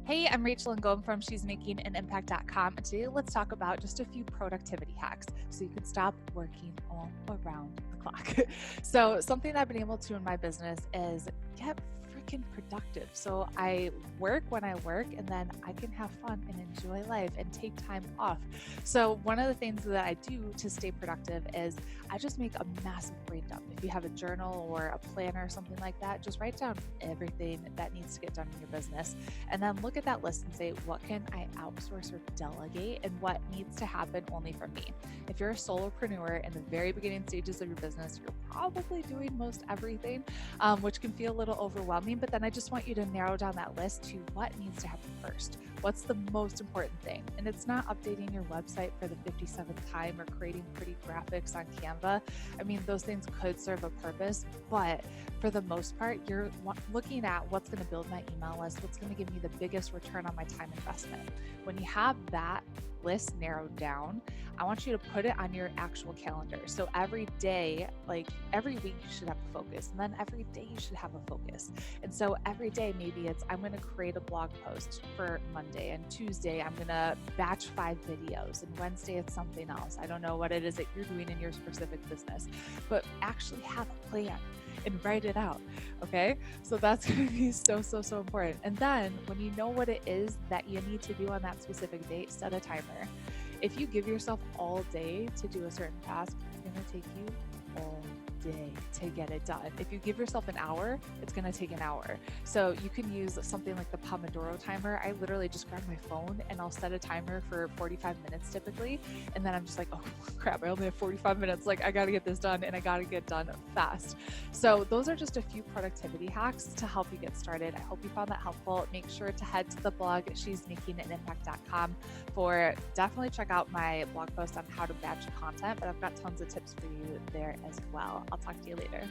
Hey, I'm Rachel Ngom from She's Making an Impact.com, and today let's talk about just a few productivity hacks so you can stop working all around the clock. So, something I've been able to in my business is get freaking productive. So, I work when I work, and then I can have fun and enjoy life and take time off. So, one of the things that I do to stay productive is I just make a massive brain dump. If you have a journal or a planner or something like that, just write down everything that needs to get done in your business and then look at that list and say, what can I outsource or delegate and what needs to happen only from me? If you're a solopreneur in the very beginning stages of your business, you're probably doing most everything, which can feel a little overwhelming. But then I just want you to narrow down that list to what needs to happen first. What's the most important thing? And it's not updating your website for the 57th time or creating pretty graphics on Canva. I mean, those things could serve a purpose, but for the most part, you're looking at what's going to build my email list, what's going to give me the biggest return on my time investment. When you have that list narrowed down, I want you to put it on your actual calendar. So every day, like every week, you should have a focus, and then every day you should have a focus. And so every day, maybe it's I'm going to create a blog post for Monday, and Tuesday I'm going to batch 5 videos, and Wednesday it's something else. I don't know what it is that you're doing in your specific business, but actually have a plan and write it out. Okay. So that's going to be so important. And then when you know what it is that you need to do on that specific date, set a timer. If you give yourself all day to do a certain task, it's going to take you all day to get it done. If you give yourself an hour, it's going to take an hour. So you can use something like the Pomodoro timer. I literally just grab my phone and I'll set a timer for 45 minutes typically. And then I'm just like, oh crap, I only have 45 minutes. Like I got to get this done and I got to get done fast. So those are just a few productivity hacks to help you get started. I hope you found that helpful. Make sure to head to the blog, she's making an impact.com for definitely check out my blog post on how to batch content, but I've got tons of tips for you there as well. I'll talk to you later.